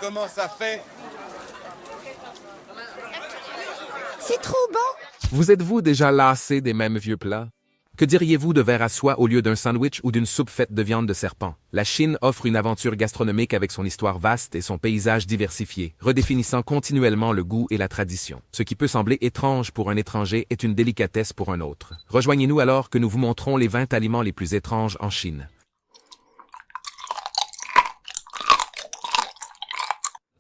comment ça fait? C'est trop bon! Vous êtes-vous déjà lassé des mêmes vieux plats? Que diriez-vous de verre à soie au lieu d'un sandwich ou d'une soupe faite de viande de serpent? La Chine offre une aventure gastronomique avec son histoire vaste et son paysage diversifié, redéfinissant continuellement le goût et la tradition. Ce qui peut sembler étrange pour un étranger est une délicatesse pour un autre. Rejoignez-nous alors que nous vous montrons les 20 aliments les plus étranges en Chine.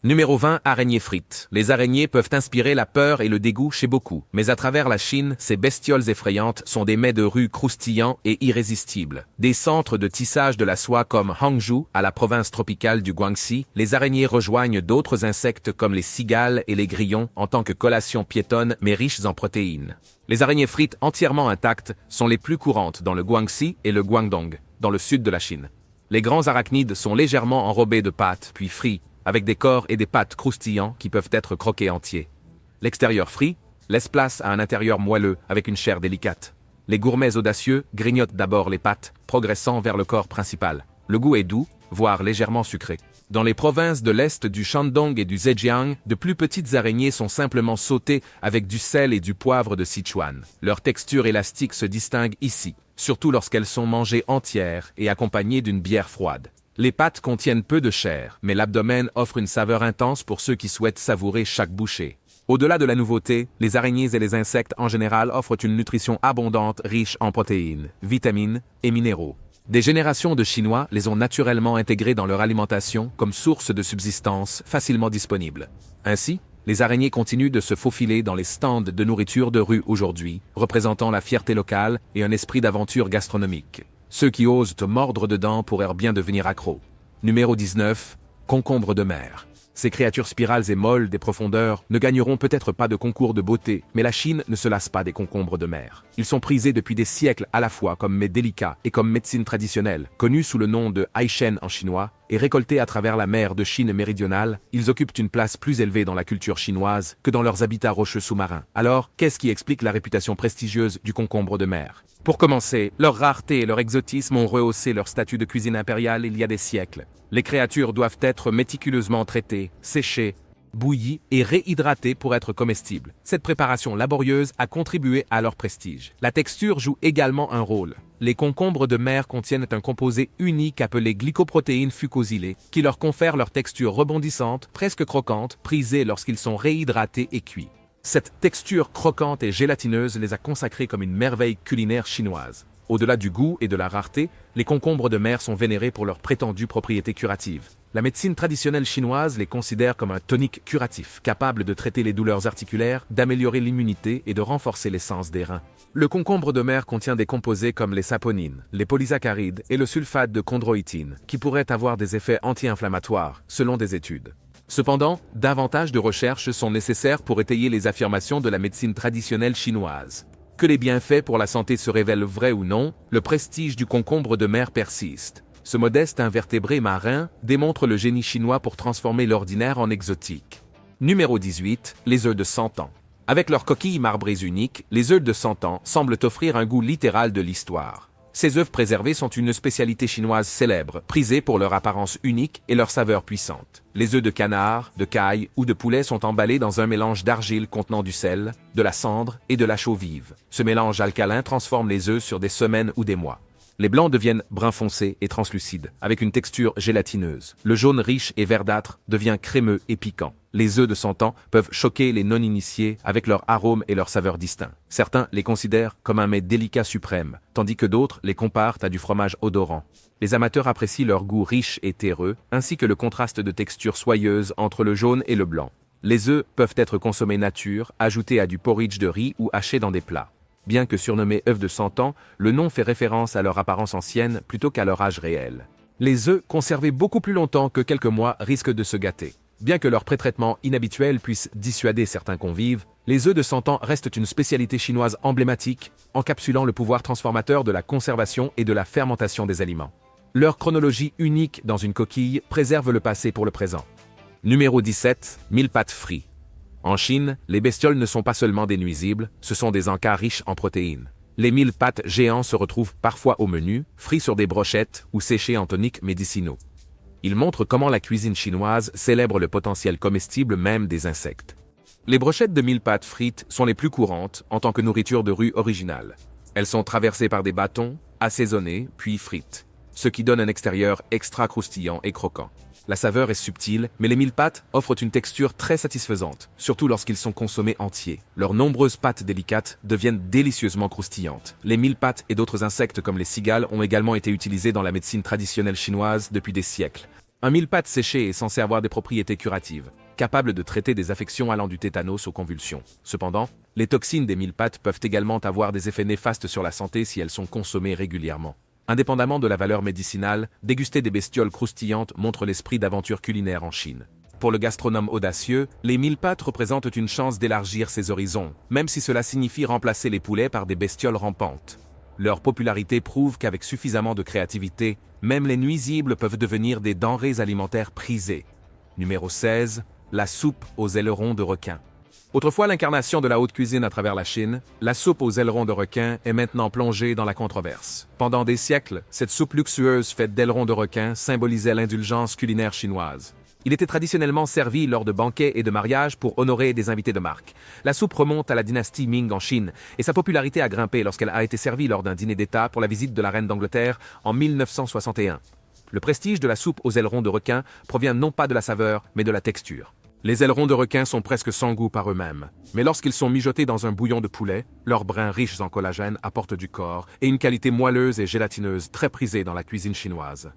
Numéro 20, araignées frites. Les araignées peuvent inspirer la peur et le dégoût chez beaucoup, mais à travers la Chine, ces bestioles effrayantes sont des mets de rue croustillants et irrésistibles. Des centres de tissage de la soie comme Hangzhou, à la province tropicale du Guangxi, les araignées rejoignent d'autres insectes comme les cigales et les grillons en tant que collation piétonne mais riches en protéines. Les araignées frites entièrement intactes sont les plus courantes dans le Guangxi et le Guangdong, dans le sud de la Chine. Les grands arachnides sont légèrement enrobés de pâte, puis frits, avec des corps et des pattes croustillants qui peuvent être croqués entiers. L'extérieur frit laisse place à un intérieur moelleux avec une chair délicate. Les gourmets audacieux grignotent d'abord les pattes, progressant vers le corps principal. Le goût est doux, voire légèrement sucré. Dans les provinces de l'est du Shandong et du Zhejiang, de plus petites araignées sont simplement sautées avec du sel et du poivre de Sichuan. Leur texture élastique se distingue ici, surtout lorsqu'elles sont mangées entières et accompagnées d'une bière froide. Les pâtes contiennent peu de chair, mais l'abdomen offre une saveur intense pour ceux qui souhaitent savourer chaque bouchée. Au-delà de la nouveauté, les araignées et les insectes en général offrent une nutrition abondante riche en protéines, vitamines et minéraux. Des générations de Chinois les ont naturellement intégrés dans leur alimentation comme source de subsistance facilement disponible. Ainsi, les araignées continuent de se faufiler dans les stands de nourriture de rue aujourd'hui, représentant la fierté locale et un esprit d'aventure gastronomique. Ceux qui osent te mordre dedans pourraient bien devenir accros. Numéro 19. Concombre de mer. Ces créatures spirales et molles des profondeurs ne gagneront peut-être pas de concours de beauté, mais la Chine ne se lasse pas des concombres de mer. Ils sont prisés depuis des siècles à la fois comme mets délicats et comme médecine traditionnelle, connus sous le nom de haishen en chinois, et récoltés à travers la mer de Chine méridionale, ils occupent une place plus élevée dans la culture chinoise que dans leurs habitats rocheux sous-marins. Alors, qu'est-ce qui explique la réputation prestigieuse du concombre de mer? Pour commencer, leur rareté et leur exotisme ont rehaussé leur statut de cuisine impériale il y a des siècles. Les créatures doivent être méticuleusement traitées, séchées, bouillies et réhydratées pour être comestibles. Cette préparation laborieuse a contribué à leur prestige. La texture joue également un rôle. Les concombres de mer contiennent un composé unique appelé glycoprotéines fucosylées qui leur confère leur texture rebondissante, presque croquante, prisée lorsqu'ils sont réhydratés et cuits. Cette texture croquante et gélatineuse les a consacrés comme une merveille culinaire chinoise. Au-delà du goût et de la rareté, les concombres de mer sont vénérés pour leurs prétendues propriétés curatives. La médecine traditionnelle chinoise les considère comme un tonique curatif, capable de traiter les douleurs articulaires, d'améliorer l'immunité et de renforcer l'essence des reins. Le concombre de mer contient des composés comme les saponines, les polysaccharides et le sulfate de chondroïtine, qui pourraient avoir des effets anti-inflammatoires, selon des études. Cependant, davantage de recherches sont nécessaires pour étayer les affirmations de la médecine traditionnelle chinoise. Que les bienfaits pour la santé se révèlent vrais ou non, le prestige du concombre de mer persiste. Ce modeste invertébré marin démontre le génie chinois pour transformer l'ordinaire en exotique. Numéro 18, les œufs de 100 ans. Avec leurs coquilles marbrées uniques, les œufs de 100 ans semblent offrir un goût littéral de l'histoire. Ces œufs préservés sont une spécialité chinoise célèbre, prisée pour leur apparence unique et leur saveur puissante. Les œufs de canard, de caille ou de poulet sont emballés dans un mélange d'argile contenant du sel, de la cendre et de la chaux vive. Ce mélange alcalin transforme les œufs sur des semaines ou des mois. Les blancs deviennent brun foncé et translucides, avec une texture gélatineuse. Le jaune riche et verdâtre devient crémeux et piquant. Les œufs de 100 ans peuvent choquer les non-initiés avec leur arôme et leur saveur distincts. Certains les considèrent comme un mets délicat suprême, tandis que d'autres les comparent à du fromage odorant. Les amateurs apprécient leur goût riche et terreux, ainsi que le contraste de texture soyeuse entre le jaune et le blanc. Les œufs peuvent être consommés nature, ajoutés à du porridge de riz ou hachés dans des plats. Bien que surnommés œufs de 100 ans, le nom fait référence à leur apparence ancienne plutôt qu'à leur âge réel. Les œufs conservés beaucoup plus longtemps que quelques mois risquent de se gâter. Bien que leur pré-traitement inhabituel puisse dissuader certains convives, les œufs de 100 ans restent une spécialité chinoise emblématique, encapsulant le pouvoir transformateur de la conservation et de la fermentation des aliments. Leur chronologie unique dans une coquille préserve le passé pour le présent. Numéro 17, mille pattes frits. En Chine, les bestioles ne sont pas seulement des nuisibles, ce sont des encas riches en protéines. Les mille pattes géants se retrouvent parfois au menu, frits sur des brochettes ou séchés en toniques médicinaux. Il montre comment la cuisine chinoise célèbre le potentiel comestible même des insectes. Les brochettes de mille pattes frites sont les plus courantes en tant que nourriture de rue originale. Elles sont traversées par des bâtons, assaisonnées, puis frites, ce qui donne un extérieur extra croustillant et croquant. La saveur est subtile, mais les mille pattes offrent une texture très satisfaisante, surtout lorsqu'ils sont consommés entiers. Leurs nombreuses pattes délicates deviennent délicieusement croustillantes. Les mille pattes et d'autres insectes comme les cigales ont également été utilisés dans la médecine traditionnelle chinoise depuis des siècles. Un mille pattes séché est censé avoir des propriétés curatives, capables de traiter des affections allant du tétanos aux convulsions. Cependant, les toxines des mille pattes peuvent également avoir des effets néfastes sur la santé si elles sont consommées régulièrement. Indépendamment de la valeur médicinale, déguster des bestioles croustillantes montre l'esprit d'aventure culinaire en Chine. Pour le gastronome audacieux, les mille pattes représentent une chance d'élargir ses horizons, même si cela signifie remplacer les poulets par des bestioles rampantes. Leur popularité prouve qu'avec suffisamment de créativité, même les nuisibles peuvent devenir des denrées alimentaires prisées. Numéro 16. La soupe aux ailerons de requin. Autrefois l'incarnation de la haute cuisine à travers la Chine, la soupe aux ailerons de requin est maintenant plongée dans la controverse. Pendant des siècles, cette soupe luxueuse faite d'ailerons de requin symbolisait l'indulgence culinaire chinoise. Il était traditionnellement servi lors de banquets et de mariages pour honorer des invités de marque. La soupe remonte à la dynastie Ming en Chine, et sa popularité a grimpé lorsqu'elle a été servie lors d'un dîner d'État pour la visite de la reine d'Angleterre en 1961. Le prestige de la soupe aux ailerons de requin provient non pas de la saveur, mais de la texture. Les ailerons de requin sont presque sans goût par eux-mêmes, mais lorsqu'ils sont mijotés dans un bouillon de poulet, leurs brins riches en collagène apportent du corps et une qualité moelleuse et gélatineuse très prisée dans la cuisine chinoise.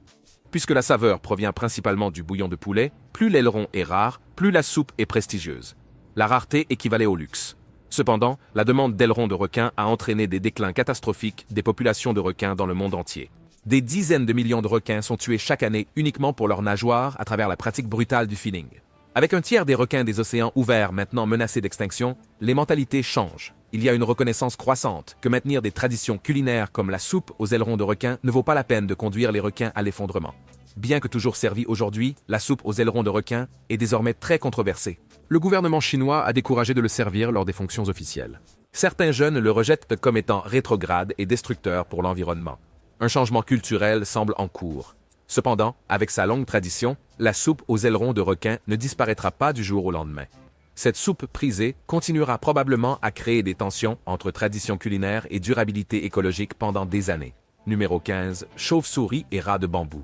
Puisque la saveur provient principalement du bouillon de poulet, plus l'aileron est rare, plus la soupe est prestigieuse. La rareté équivalait au luxe. Cependant, la demande d'ailerons de requin a entraîné des déclins catastrophiques des populations de requins dans le monde entier. Des dizaines de millions de requins sont tués chaque année uniquement pour leurs nageoires à travers la pratique brutale du finning. Avec un tiers des requins des océans ouverts maintenant menacés d'extinction, les mentalités changent. Il y a une reconnaissance croissante que maintenir des traditions culinaires comme la soupe aux ailerons de requin ne vaut pas la peine de conduire les requins à l'effondrement. Bien que toujours servie aujourd'hui, la soupe aux ailerons de requin est désormais très controversée. Le gouvernement chinois a découragé de le servir lors des fonctions officielles. Certains jeunes le rejettent comme étant rétrograde et destructeur pour l'environnement. Un changement culturel semble en cours. Cependant, avec sa longue tradition, la soupe aux ailerons de requin ne disparaîtra pas du jour au lendemain. Cette soupe prisée continuera probablement à créer des tensions entre tradition culinaire et durabilité écologique pendant des années. Numéro 15. Chauves-souris et rats de bambou.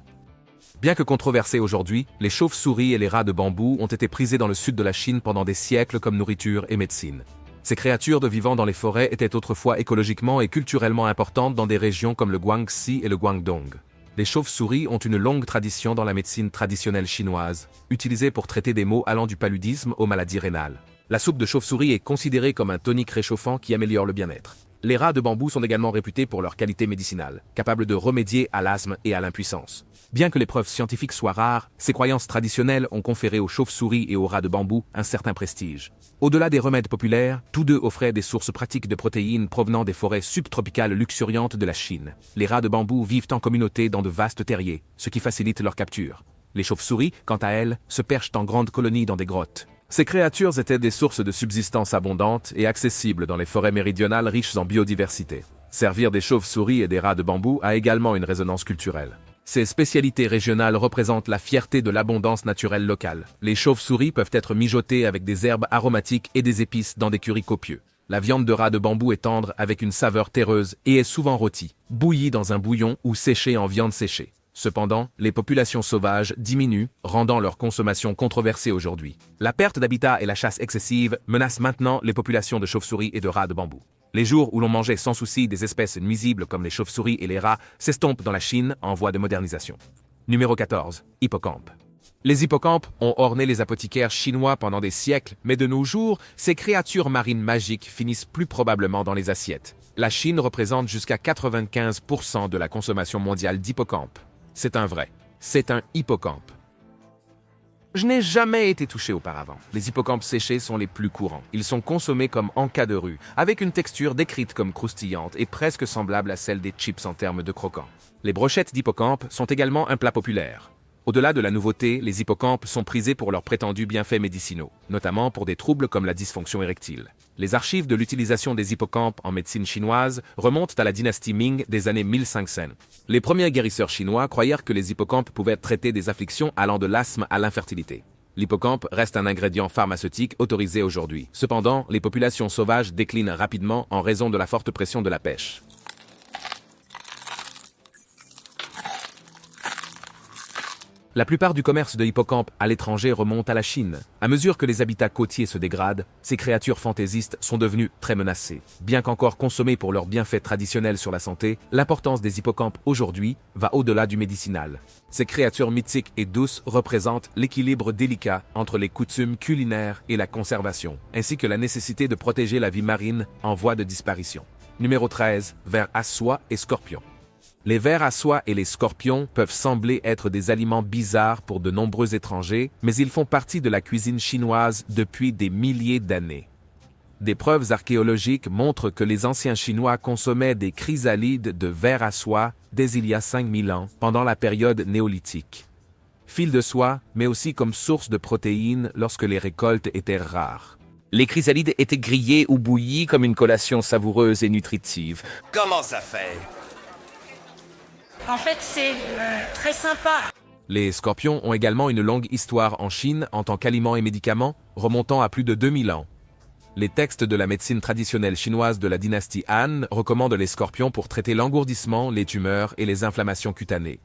Bien que controversés aujourd'hui, les chauves-souris et les rats de bambou ont été prisés dans le sud de la Chine pendant des siècles comme nourriture et médecine. Ces créatures de vivant dans les forêts étaient autrefois écologiquement et culturellement importantes dans des régions comme le Guangxi et le Guangdong. Les chauves-souris ont une longue tradition dans la médecine traditionnelle chinoise, utilisée pour traiter des maux allant du paludisme aux maladies rénales. La soupe de chauve-souris est considérée comme un tonique réchauffant qui améliore le bien-être. Les rats de bambou sont également réputés pour leur qualité médicinale, capables de remédier à l'asthme et à l'impuissance. Bien que les preuves scientifiques soient rares, ces croyances traditionnelles ont conféré aux chauves-souris et aux rats de bambou un certain prestige. Au-delà des remèdes populaires, tous deux offraient des sources pratiques de protéines provenant des forêts subtropicales luxuriantes de la Chine. Les rats de bambou vivent en communauté dans de vastes terriers, ce qui facilite leur capture. Les chauves-souris, quant à elles, se perchent en grandes colonies dans des grottes. Ces créatures étaient des sources de subsistance abondantes et accessibles dans les forêts méridionales riches en biodiversité. Servir des chauves-souris et des rats de bambou a également une résonance culturelle. Ces spécialités régionales représentent la fierté de l'abondance naturelle locale. Les chauves-souris peuvent être mijotées avec des herbes aromatiques et des épices dans des currys copieux. La viande de rat de bambou est tendre avec une saveur terreuse et est souvent rôtie, bouillie dans un bouillon ou séchée en viande séchée. Cependant, les populations sauvages diminuent, rendant leur consommation controversée aujourd'hui. La perte d'habitat et la chasse excessive menacent maintenant les populations de chauves-souris et de rats de bambou. Les jours où l'on mangeait sans souci des espèces nuisibles comme les chauves-souris et les rats s'estompent dans la Chine en voie de modernisation. Numéro 14. Hippocampe. Les hippocampes ont orné les apothicaires chinois pendant des siècles, mais de nos jours, ces créatures marines magiques finissent plus probablement dans les assiettes. La Chine représente jusqu'à 95% de la consommation mondiale d'hippocampes. C'est un vrai. C'est un hippocampe. Je n'ai jamais été touché auparavant. Les hippocampes séchés sont les plus courants. Ils sont consommés comme en cas de rue, avec une texture décrite comme croustillante et presque semblable à celle des chips en termes de croquant. Les brochettes d'hippocampe sont également un plat populaire. Au-delà de la nouveauté, les hippocampes sont prisés pour leurs prétendus bienfaits médicinaux, notamment pour des troubles comme la dysfonction érectile. Les archives de l'utilisation des hippocampes en médecine chinoise remontent à la dynastie Ming des années 1500. Les premiers guérisseurs chinois croyèrent que les hippocampes pouvaient traiter des afflictions allant de l'asthme à l'infertilité. L'hippocampe reste un ingrédient pharmaceutique autorisé aujourd'hui. Cependant, les populations sauvages déclinent rapidement en raison de la forte pression de la pêche. La plupart du commerce de hippocampes à l'étranger remonte à la Chine. À mesure que les habitats côtiers se dégradent, ces créatures fantaisistes sont devenues très menacées. Bien qu'encore consommées pour leurs bienfaits traditionnels sur la santé, l'importance des hippocampes aujourd'hui va au-delà du médicinal. Ces créatures mythiques et douces représentent l'équilibre délicat entre les coutumes culinaires et la conservation, ainsi que la nécessité de protéger la vie marine en voie de disparition. Numéro 13, vers à soie et scorpions. Les vers à soie et les scorpions peuvent sembler être des aliments bizarres pour de nombreux étrangers, mais ils font partie de la cuisine chinoise depuis des milliers d'années. Des preuves archéologiques montrent que les anciens Chinois consommaient des chrysalides de vers à soie dès il y a 5000 ans, pendant la période néolithique. Fil de soie, mais aussi comme source de protéines lorsque les récoltes étaient rares. Les chrysalides étaient grillés ou bouillis comme une collation savoureuse et nutritive. Comment ça fait? En fait, c'est très sympa. Les scorpions ont également une longue histoire en Chine en tant qu'aliments et médicaments, remontant à plus de 2000 ans. Les textes de la médecine traditionnelle chinoise de la dynastie Han recommandent les scorpions pour traiter l'engourdissement, les tumeurs et les inflammations cutanées.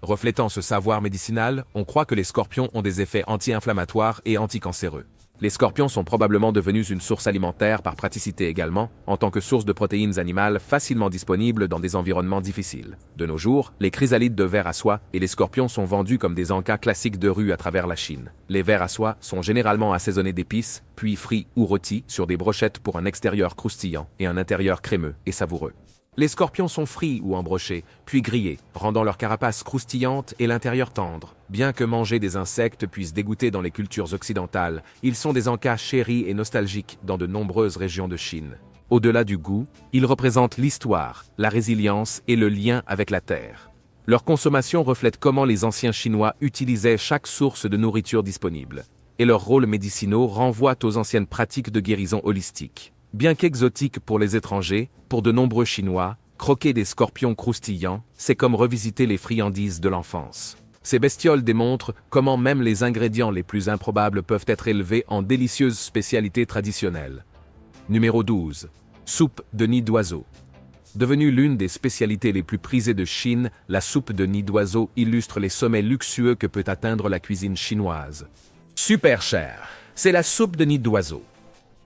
Reflétant ce savoir médicinal, on croit que les scorpions ont des effets anti-inflammatoires et anticancéreux. Les scorpions sont probablement devenus une source alimentaire par praticité également, en tant que source de protéines animales facilement disponibles dans des environnements difficiles. De nos jours, les chrysalides de vers à soie et les scorpions sont vendus comme des encas classiques de rue à travers la Chine. Les vers à soie sont généralement assaisonnés d'épices, puis frits ou rôtis sur des brochettes pour un extérieur croustillant et un intérieur crémeux et savoureux. Les scorpions sont frits ou embrochés, puis grillés, rendant leur carapace croustillante et l'intérieur tendre. Bien que manger des insectes puisse dégoûter dans les cultures occidentales, ils sont des encas chéris et nostalgiques dans de nombreuses régions de Chine. Au-delà du goût, ils représentent l'histoire, la résilience et le lien avec la terre. Leur consommation reflète comment les anciens Chinois utilisaient chaque source de nourriture disponible. Et leurs rôles médicinaux renvoient aux anciennes pratiques de guérison holistique. Bien qu'exotique pour les étrangers, pour de nombreux Chinois, croquer des scorpions croustillants, c'est comme revisiter les friandises de l'enfance. Ces bestioles démontrent comment même les ingrédients les plus improbables peuvent être élevés en délicieuses spécialités traditionnelles. Numéro 12. Soupe de nid d'oiseau. Devenue l'une des spécialités les plus prisées de Chine, la soupe de nid d'oiseau illustre les sommets luxueux que peut atteindre la cuisine chinoise. Super cher, c'est la soupe de nid d'oiseau.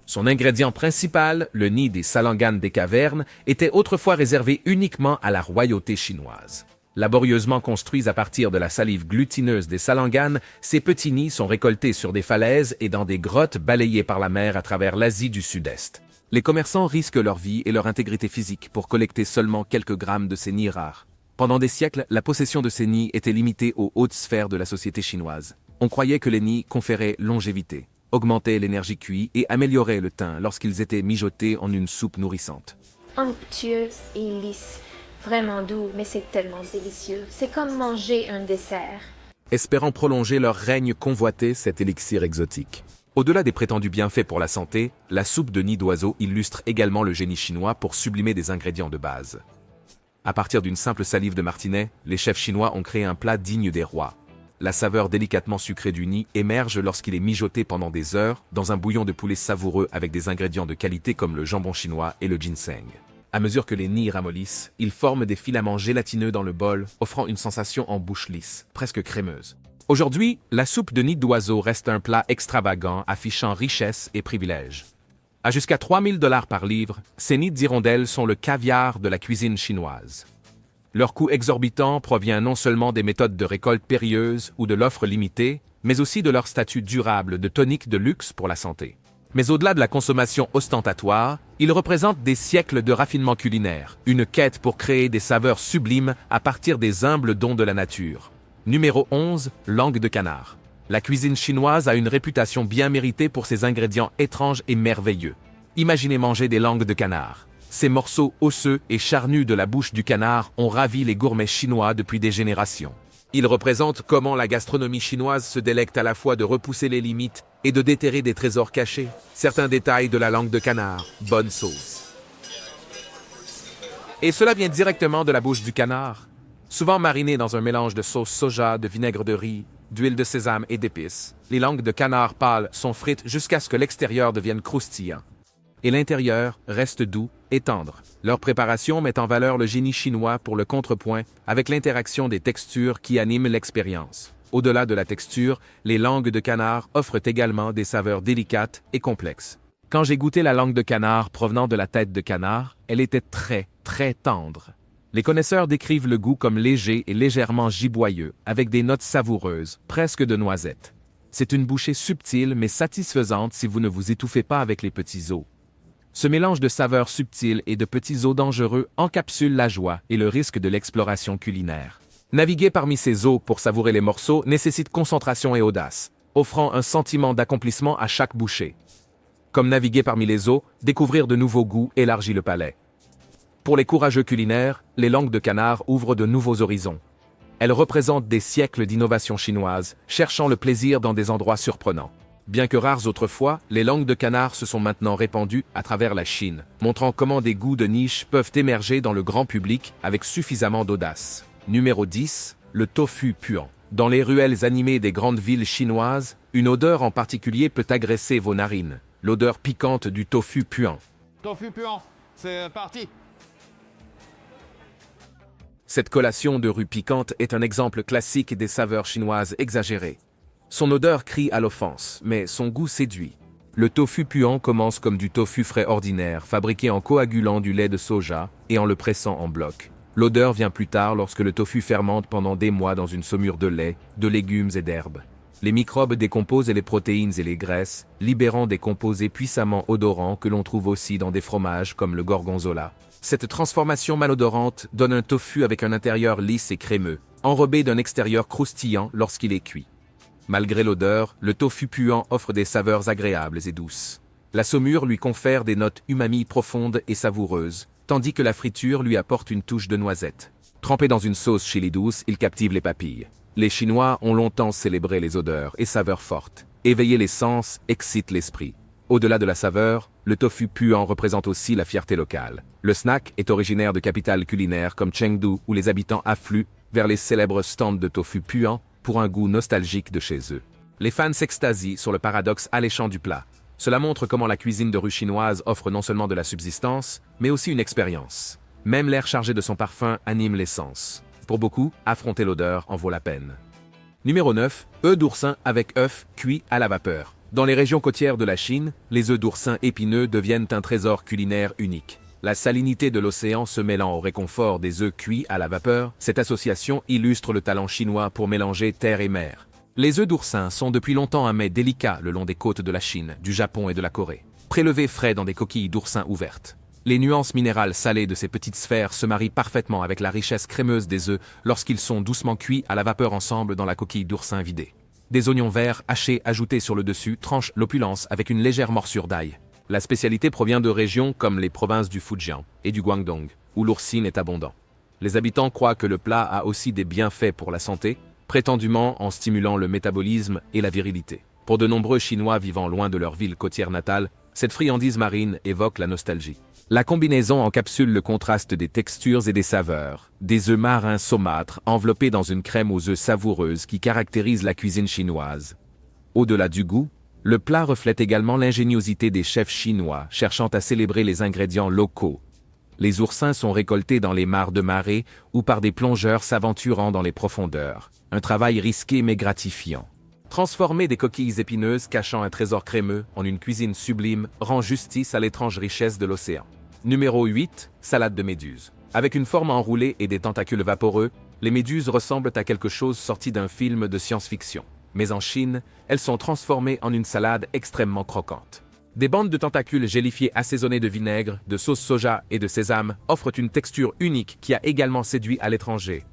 Son ingrédient principal, le nid des salanganes des cavernes, était autrefois réservé uniquement à la royauté chinoise. Laborieusement construits à partir de la salive glutineuse des salanganes, ces petits nids sont récoltés sur des falaises et dans des grottes balayées par la mer à travers l'Asie du Sud-Est. Les commerçants risquent leur vie et leur intégrité physique pour collecter seulement quelques grammes de ces nids rares. Pendant des siècles, la possession de ces nids était limitée aux hautes sphères de la société chinoise. On croyait que les nids conféraient longévité, augmentaient l'énergie QI et amélioraient le teint lorsqu'ils étaient mijotés en une soupe nourrissante. Onctueux et lisse, vraiment doux, mais c'est tellement délicieux. C'est comme manger un dessert. Espérant prolonger leur règne convoité, cet élixir exotique. Au-delà des prétendus bienfaits pour la santé, la soupe de nid d'oiseau illustre également le génie chinois pour sublimer des ingrédients de base. À partir d'une simple salive de martinet, les chefs chinois ont créé un plat digne des rois. La saveur délicatement sucrée du nid émerge lorsqu'il est mijoté pendant des heures dans un bouillon de poulet savoureux avec des ingrédients de qualité comme le jambon chinois et le ginseng. À mesure que les nids ramollissent, ils forment des filaments gélatineux dans le bol, offrant une sensation en bouche lisse, presque crémeuse. Aujourd'hui, la soupe de nid d'oiseau reste un plat extravagant affichant richesse et privilège. À jusqu'à 3000 $ par livre, ces nids d'hirondelles sont le caviar de la cuisine chinoise. Leur coût exorbitant provient non seulement des méthodes de récolte périlleuses ou de l'offre limitée, mais aussi de leur statut durable de tonique de luxe pour la santé. Mais au-delà de la consommation ostentatoire, ils représentent des siècles de raffinement culinaire, une quête pour créer des saveurs sublimes à partir des humbles dons de la nature. Numéro 11, langue de canard. La cuisine chinoise a une réputation bien méritée pour ses ingrédients étranges et merveilleux. Imaginez manger des langues de canard. Ces morceaux osseux et charnus de la bouche du canard ont ravi les gourmets chinois depuis des générations. Il représente comment la gastronomie chinoise se délecte à la fois de repousser les limites et de déterrer des trésors cachés. Certains détails de la langue de canard, bonne sauce. Et cela vient directement de la bouche du canard. Souvent marinées dans un mélange de sauce soja, de vinaigre de riz, d'huile de sésame et d'épices, les langues de canard pâle sont frites jusqu'à ce que l'extérieur devienne croustillant. Et l'intérieur reste doux et tendre. Leur préparation met en valeur le génie chinois pour le contrepoint avec l'interaction des textures qui animent l'expérience. Au-delà de la texture, les langues de canard offrent également des saveurs délicates et complexes. Quand j'ai goûté la langue de canard provenant de la tête de canard, elle était très tendre. Les connaisseurs décrivent le goût comme léger et légèrement giboyeux, avec des notes savoureuses, presque de noisettes. C'est une bouchée subtile mais satisfaisante si vous ne vous étouffez pas avec les petits os. Ce mélange de saveurs subtiles et de petits os dangereux encapsule la joie et le risque de l'exploration culinaire. Naviguer parmi ces os pour savourer les morceaux nécessite concentration et audace, offrant un sentiment d'accomplissement à chaque bouchée. Comme naviguer parmi les os, découvrir de nouveaux goûts élargit le palais. Pour les courageux culinaires, les langues de canard ouvrent de nouveaux horizons. Elles représentent des siècles d'innovation chinoise, cherchant le plaisir dans des endroits surprenants. Bien que rares autrefois, les langues de canard se sont maintenant répandues à travers la Chine, montrant comment des goûts de niche peuvent émerger dans le grand public avec suffisamment d'audace. Numéro 10, le tofu puant. Dans les ruelles animées des grandes villes chinoises, une odeur en particulier peut agresser vos narines. L'odeur piquante du tofu puant. Tofu puant, c'est parti. Cette collation de rue piquante est un exemple classique des saveurs chinoises exagérées. Son odeur crie à l'offense, mais son goût séduit. Le tofu puant commence comme du tofu frais ordinaire, fabriqué en coagulant du lait de soja et en le pressant en bloc. L'odeur vient plus tard lorsque le tofu fermente pendant des mois dans une saumure de lait, de légumes et d'herbes. Les microbes décomposent les protéines et les graisses, libérant des composés puissamment odorants que l'on trouve aussi dans des fromages comme le gorgonzola. Cette transformation malodorante donne un tofu avec un intérieur lisse et crémeux, enrobé d'un extérieur croustillant lorsqu'il est cuit. Malgré l'odeur, le tofu puant offre des saveurs agréables et douces. La saumure lui confère des notes umami profondes et savoureuses, tandis que la friture lui apporte une touche de noisette. Trempé dans une sauce chili douce, il captive les papilles. Les Chinois ont longtemps célébré les odeurs et saveurs fortes. Éveiller les sens excite l'esprit. Au-delà de la saveur, le tofu puant représente aussi la fierté locale. Le snack est originaire de capitales culinaires comme Chengdu où les habitants affluent vers les célèbres stands de tofu puant pour un goût nostalgique de chez eux. Les fans s'extasient sur le paradoxe alléchant du plat. Cela montre comment la cuisine de rue chinoise offre non seulement de la subsistance, mais aussi une expérience. Même l'air chargé de son parfum anime les sens. Pour beaucoup, affronter l'odeur en vaut la peine. Numéro 9, œufs d'oursin avec œufs cuits à la vapeur. Dans les régions côtières de la Chine, les œufs d'oursin épineux deviennent un trésor culinaire unique. La salinité de l'océan se mêlant au réconfort des œufs cuits à la vapeur, cette association illustre le talent chinois pour mélanger terre et mer. Les œufs d'oursin sont depuis longtemps un mets délicat le long des côtes de la Chine, du Japon et de la Corée. Prélevés frais dans des coquilles d'oursin ouvertes. Les nuances minérales salées de ces petites sphères se marient parfaitement avec la richesse crémeuse des œufs lorsqu'ils sont doucement cuits à la vapeur ensemble dans la coquille d'oursin vidée. Des oignons verts hachés ajoutés sur le dessus tranchent l'opulence avec une légère morsure d'ail. La spécialité provient de régions comme les provinces du Fujian et du Guangdong, où l'oursine est abondant. Les habitants croient que le plat a aussi des bienfaits pour la santé, prétendument en stimulant le métabolisme et la virilité. Pour de nombreux Chinois vivant loin de leur ville côtière natale, cette friandise marine évoque la nostalgie. La combinaison encapsule le contraste des textures et des saveurs, des œufs marins saumâtres enveloppés dans une crème aux œufs savoureuse qui caractérise la cuisine chinoise. Au-delà du goût, le plat reflète également l'ingéniosité des chefs chinois cherchant à célébrer les ingrédients locaux. Les oursins sont récoltés dans les mares de marée ou par des plongeurs s'aventurant dans les profondeurs. Un travail risqué mais gratifiant. Transformer des coquilles épineuses cachant un trésor crémeux en une cuisine sublime rend justice à l'étrange richesse de l'océan. Numéro 8, salade de méduses. Avec une forme enroulée et des tentacules vaporeux, les méduses ressemblent à quelque chose sorti d'un film de science-fiction. Mais en Chine, elles sont transformées en une salade extrêmement croquante. Des bandes de tentacules gélifiés assaisonnés de vinaigre, de sauce soja et de sésame offrent une texture unique qui a également séduit à l'étranger.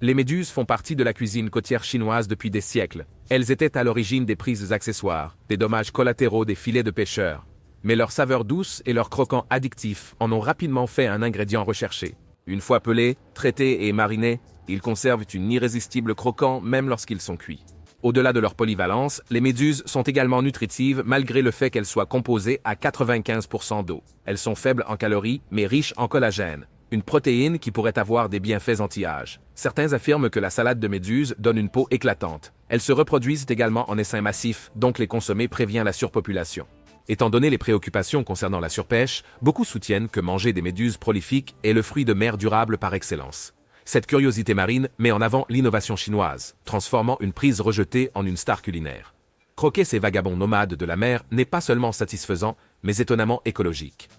Les méduses font partie de la cuisine côtière chinoise depuis des siècles. Elles étaient à l'origine des prises accessoires, des dommages collatéraux des filets de pêcheurs. Mais leur saveur douce et leur croquant addictif en ont rapidement fait un ingrédient recherché. Une fois pelées, traitées et marinées, Ils conservent une irrésistible croquant même lorsqu'ils sont cuits. Au-delà de leur polyvalence, les méduses sont également nutritives malgré le fait qu'elles soient composées à 95% d'eau. Elles sont faibles en calories mais riches en collagène, une protéine qui pourrait avoir des bienfaits anti-âge. Certains affirment que la salade de méduses donne une peau éclatante. Elles se reproduisent également en essaims massifs, donc les consommer prévient la surpopulation. Étant donné les préoccupations concernant la surpêche, beaucoup soutiennent que manger des méduses prolifiques est le fruit de mer durable par excellence. Cette curiosité marine met en avant l'innovation chinoise, transformant une prise rejetée en une star culinaire. Croquer ces vagabonds nomades de la mer n'est pas seulement satisfaisant, mais étonnamment écologique.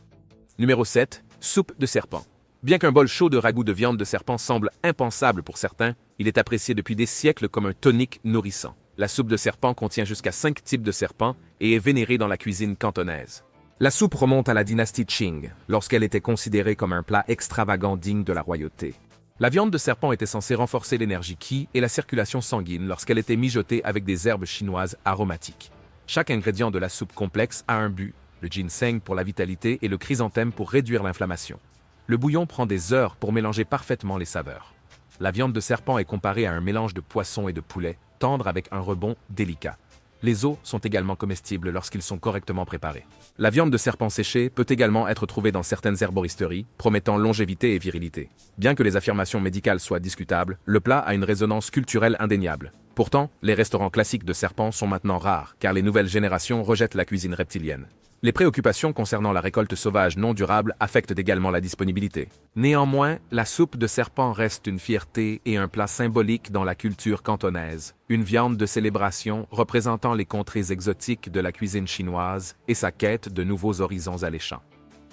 Numéro 7. Soupe de serpent. Bien qu'un bol chaud de ragoût de viande de serpent semble impensable pour certains, il est apprécié depuis des siècles comme un tonique nourrissant. La soupe de serpent contient jusqu'à 5 types de serpents et est vénérée dans la cuisine cantonaise. La soupe remonte à la dynastie Qing, lorsqu'elle était considérée comme un plat extravagant digne de la royauté. La viande de serpent était censée renforcer l'énergie qi et la circulation sanguine lorsqu'elle était mijotée avec des herbes chinoises aromatiques. Chaque ingrédient de la soupe complexe a un but, le ginseng pour la vitalité et le chrysanthème pour réduire l'inflammation. Le bouillon prend des heures pour mélanger parfaitement les saveurs. La viande de serpent est comparée à un mélange de poisson et de poulet, tendre avec un rebond délicat. Les os sont également comestibles lorsqu'ils sont correctement préparés. La viande de serpent séchée peut également être trouvée dans certaines herboristeries, promettant longévité et virilité. Bien que les affirmations médicales soient discutables, le plat a une résonance culturelle indéniable. Pourtant, les restaurants classiques de serpent sont maintenant rares, car les nouvelles générations rejettent la cuisine reptilienne. Les préoccupations concernant la récolte sauvage non durable affectent également la disponibilité. Néanmoins, la soupe de serpent reste une fierté et un plat symbolique dans la culture cantonaise, une viande de célébration représentant les contrées exotiques de la cuisine chinoise et sa quête de nouveaux horizons alléchants.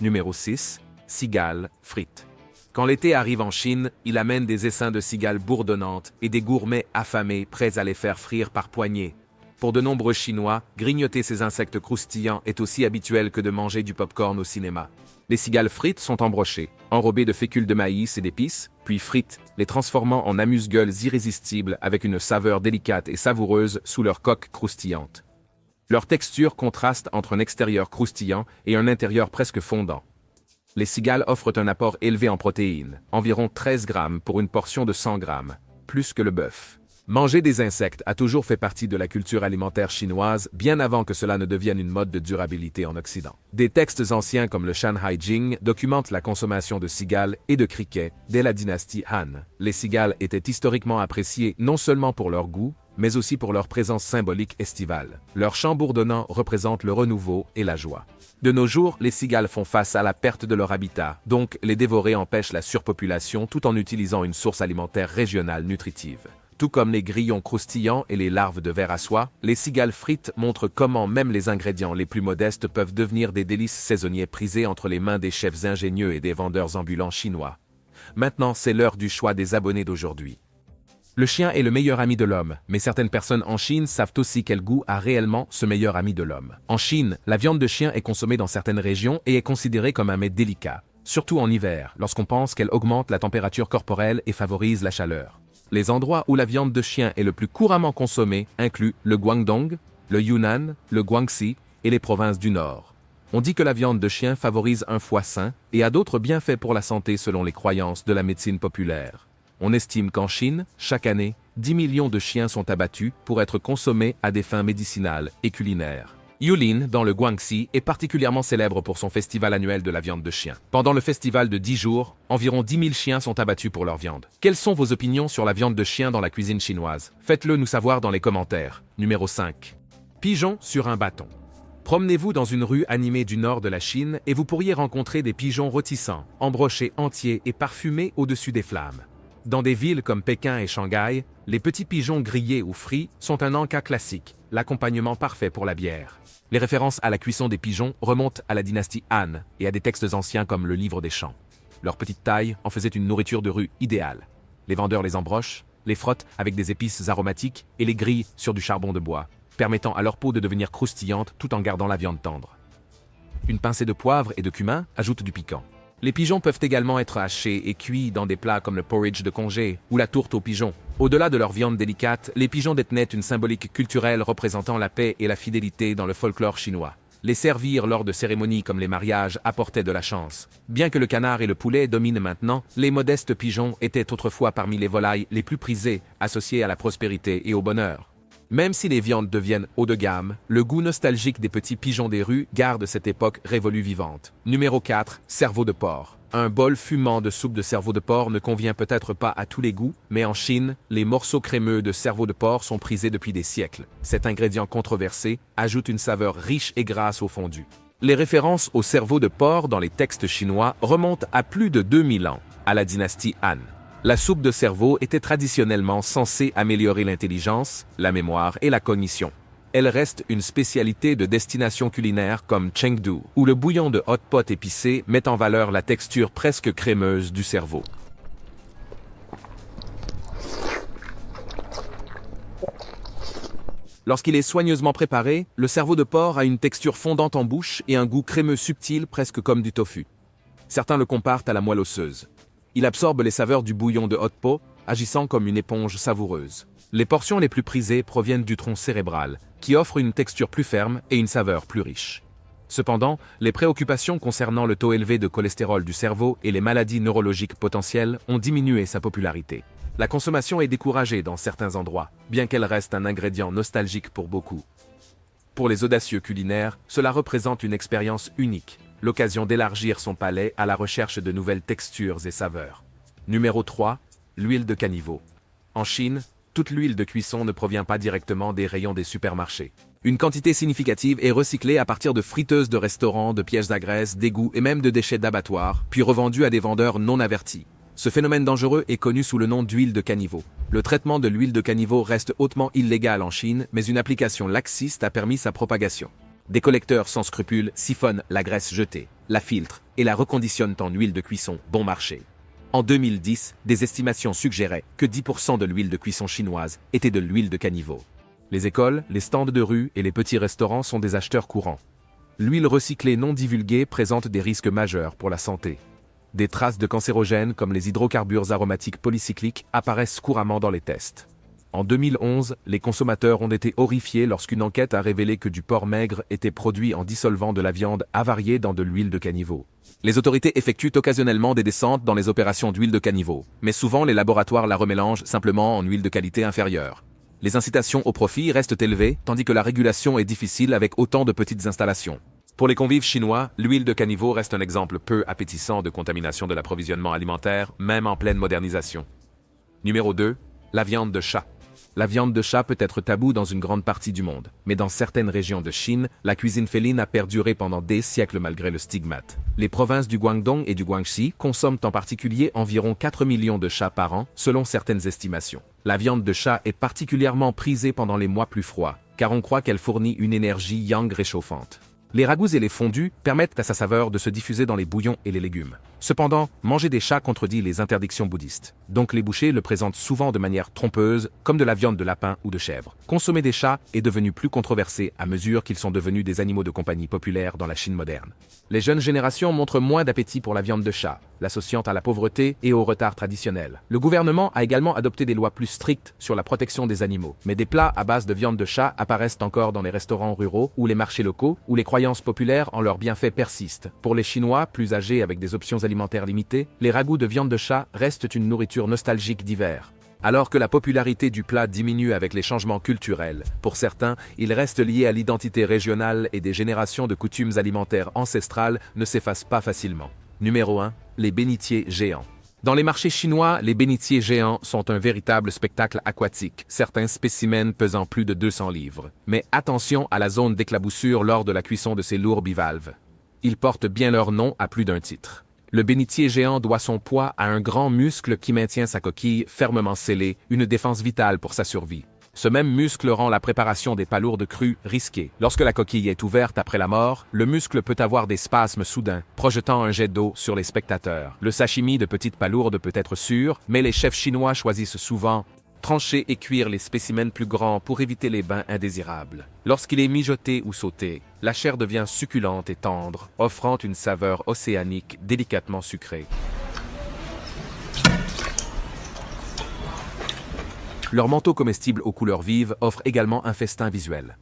Numéro 6. Cigales frites. Quand l'été arrive en Chine, il amène des essaims de cigales bourdonnantes et des gourmets affamés prêts à les faire frire par poignées. Pour de nombreux Chinois, grignoter ces insectes croustillants est aussi habituel que de manger du pop-corn au cinéma. Les cigales frites sont embrochées, enrobées de fécule de maïs et d'épices, puis frites, les transformant en amuse-gueules irrésistibles avec une saveur délicate et savoureuse sous leur coque croustillante. Leur texture contraste entre un extérieur croustillant et un intérieur presque fondant. Les cigales offrent un apport élevé en protéines, environ 13 grammes pour une portion de 100 grammes, plus que le bœuf. Manger des insectes a toujours fait partie de la culture alimentaire chinoise bien avant que cela ne devienne une mode de durabilité en Occident. Des textes anciens comme le Shanhai Jing documentent la consommation de cigales et de criquets dès la dynastie Han. Les cigales étaient historiquement appréciées non seulement pour leur goût, mais aussi pour leur présence symbolique estivale. Leur chant bourdonnant représente le renouveau et la joie. De nos jours, les cigales font face à la perte de leur habitat, donc les dévorer empêche la surpopulation tout en utilisant une source alimentaire régionale nutritive. Tout comme les grillons croustillants et les larves de ver à soie, les cigales frites montrent comment même les ingrédients les plus modestes peuvent devenir des délices saisonniers prisés entre les mains des chefs ingénieux et des vendeurs ambulants chinois. Maintenant, c'est l'heure du choix des abonnés d'aujourd'hui. Le chien est le meilleur ami de l'homme, mais certaines personnes en Chine savent aussi quel goût a réellement ce meilleur ami de l'homme. En Chine, la viande de chien est consommée dans certaines régions et est considérée comme un mets délicat, surtout en hiver, lorsqu'on pense qu'elle augmente la température corporelle et favorise la chaleur. Les endroits où la viande de chien est le plus couramment consommée incluent le Guangdong, le Yunnan, le Guangxi et les provinces du Nord. On dit que la viande de chien favorise un foie sain et a d'autres bienfaits pour la santé selon les croyances de la médecine populaire. On estime qu'en Chine, chaque année, 10 millions de chiens sont abattus pour être consommés à des fins médicinales et culinaires. Yulin, dans le Guangxi, est particulièrement célèbre pour son festival annuel de la viande de chien. Pendant le festival de 10 jours, environ 10 000 chiens sont abattus pour leur viande. Quelles sont vos opinions sur la viande de chien dans la cuisine chinoise? Faites-le nous savoir dans les commentaires. Numéro 5. Pigeons sur un bâton. Promenez-vous dans une rue animée du nord de la Chine et vous pourriez rencontrer des pigeons rôtissants, embrochés entiers et parfumés au-dessus des flammes. Dans des villes comme Pékin et Shanghai, les petits pigeons grillés ou frits sont un encas classique, l'accompagnement parfait pour la bière. Les références à la cuisson des pigeons remontent à la dynastie Han et à des textes anciens comme le Livre des Chants. Leur petite taille en faisait une nourriture de rue idéale. Les vendeurs les embrochent, les frottent avec des épices aromatiques et les grillent sur du charbon de bois, permettant à leur peau de devenir croustillante tout en gardant la viande tendre. Une pincée de poivre et de cumin ajoute du piquant. Les pigeons peuvent également être hachés et cuits dans des plats comme le porridge de congé ou la tourte aux pigeons. Au-delà de leur viande délicate, les pigeons détenaient une symbolique culturelle représentant la paix et la fidélité dans le folklore chinois. Les servir lors de cérémonies comme les mariages apportait de la chance. Bien que le canard et le poulet dominent maintenant, les modestes pigeons étaient autrefois parmi les volailles les plus prisées, associées à la prospérité et au bonheur. Même si les viandes deviennent haut de gamme, le goût nostalgique des petits pigeons des rues garde cette époque révolue vivante. Numéro 4, cerveau de porc. Un bol fumant de soupe de cerveau de porc ne convient peut-être pas à tous les goûts, mais en Chine, les morceaux crémeux de cerveau de porc sont prisés depuis des siècles. Cet ingrédient controversé ajoute une saveur riche et grasse au fondu. Les références au cerveau de porc dans les textes chinois remontent à plus de 2000 ans, à la dynastie Han. La soupe de cerveau était traditionnellement censée améliorer l'intelligence, la mémoire et la cognition. Elle reste une spécialité de destination culinaire comme Chengdu, où le bouillon de hot pot épicé met en valeur la texture presque crémeuse du cerveau. Lorsqu'il est soigneusement préparé, le cerveau de porc a une texture fondante en bouche et un goût crémeux subtil presque comme du tofu. Certains le comparent à la moelle osseuse. Il absorbe les saveurs du bouillon de hot pot, agissant comme une éponge savoureuse. Les portions les plus prisées proviennent du tronc cérébral, qui offre une texture plus ferme et une saveur plus riche. Cependant, les préoccupations concernant le taux élevé de cholestérol du cerveau et les maladies neurologiques potentielles ont diminué sa popularité. La consommation est découragée dans certains endroits, bien qu'elle reste un ingrédient nostalgique pour beaucoup. Pour les audacieux culinaires, cela représente une expérience unique, l'occasion d'élargir son palais à la recherche de nouvelles textures et saveurs. Numéro 3, l'huile de caniveau. En Chine, toute l'huile de cuisson ne provient pas directement des rayons des supermarchés. Une quantité significative est recyclée à partir de friteuses de restaurants, de pièces à graisse, d'égouts et même de déchets d'abattoirs, puis revendue à des vendeurs non avertis. Ce phénomène dangereux est connu sous le nom d'huile de caniveau. Le traitement de l'huile de caniveau reste hautement illégal en Chine, mais une application laxiste a permis sa propagation. Des collecteurs sans scrupules siphonnent la graisse jetée, la filtrent et la reconditionnent en huile de cuisson bon marché. En 2010, des estimations suggéraient que 10% de l'huile de cuisson chinoise était de l'huile de caniveau. Les écoles, les stands de rue et les petits restaurants sont des acheteurs courants. L'huile recyclée non divulguée présente des risques majeurs pour la santé. Des traces de cancérogènes comme les hydrocarbures aromatiques polycycliques apparaissent couramment dans les tests. En 2011, les consommateurs ont été horrifiés lorsqu'une enquête a révélé que du porc maigre était produit en dissolvant de la viande avariée dans de l'huile de caniveau. Les autorités effectuent occasionnellement des descentes dans les opérations d'huile de caniveau, mais souvent les laboratoires la remélangent simplement en huile de qualité inférieure. Les incitations au profit restent élevées, tandis que la régulation est difficile avec autant de petites installations. Pour les convives chinois, l'huile de caniveau reste un exemple peu appétissant de contamination de l'approvisionnement alimentaire, même en pleine modernisation. Numéro 2, la viande de chat. La viande de chat peut être taboue dans une grande partie du monde, mais dans certaines régions de Chine, la cuisine féline a perduré pendant des siècles malgré le stigmate. Les provinces du Guangdong et du Guangxi consomment en particulier environ 4 millions de chats par an, selon certaines estimations. La viande de chat est particulièrement prisée pendant les mois plus froids, car on croit qu'elle fournit une énergie yang réchauffante. Les ragoûts et les fondus permettent à sa saveur de se diffuser dans les bouillons et les légumes. Cependant, manger des chats contredit les interdictions bouddhistes. Donc les bouchers le présentent souvent de manière trompeuse, comme de la viande de lapin ou de chèvre. Consommer des chats est devenu plus controversé à mesure qu'ils sont devenus des animaux de compagnie populaires dans la Chine moderne. Les jeunes générations montrent moins d'appétit pour la viande de chat, l'associant à la pauvreté et au retard traditionnel. Le gouvernement a également adopté des lois plus strictes sur la protection des animaux, mais des plats à base de viande de chat apparaissent encore dans les restaurants ruraux ou les marchés locaux, où les croyances populaires en leurs bienfaits persistent. Pour les Chinois, plus âgés avec des options alimentaires limitées, les ragoûts de viande de chat restent une nourriture nostalgique d'hiver. Alors que la popularité du plat diminue avec les changements culturels, pour certains, il reste lié à l'identité régionale et des générations de coutumes alimentaires ancestrales ne s'effacent pas facilement. Numéro 1. Les bénitiers géants. Dans les marchés chinois, les bénitiers géants sont un véritable spectacle aquatique, certains spécimens pesant plus de 200 livres. Mais attention à la zone d'éclaboussure lors de la cuisson de ces lourds bivalves. Ils portent bien leur nom à plus d'un titre. Le bénitier géant doit son poids à un grand muscle qui maintient sa coquille fermement scellée, une défense vitale pour sa survie. Ce même muscle rend la préparation des palourdes crues risquée. Lorsque la coquille est ouverte après la mort, le muscle peut avoir des spasmes soudains, projetant un jet d'eau sur les spectateurs. Le sashimi de petites palourdes peut être sûr, mais les chefs chinois choisissent souvent trancher et cuire les spécimens plus grands pour éviter les bains indésirables. Lorsqu'il est mijoté ou sauté, la chair devient succulente et tendre, offrant une saveur océanique délicatement sucrée. Leur manteau comestible aux couleurs vives offre également un festin visuel.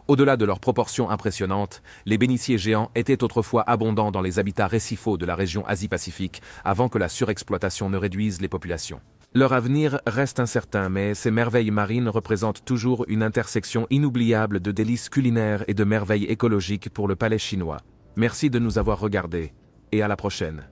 Au-delà de leurs proportions impressionnantes, les bénitiers géants étaient autrefois abondants dans les habitats récifaux de la région Asie-Pacifique avant que la surexploitation ne réduise les populations. Leur avenir reste incertain, mais ces merveilles marines représentent toujours une intersection inoubliable de délices culinaires et de merveilles écologiques pour le palais chinois. Merci de nous avoir regardés, et à la prochaine.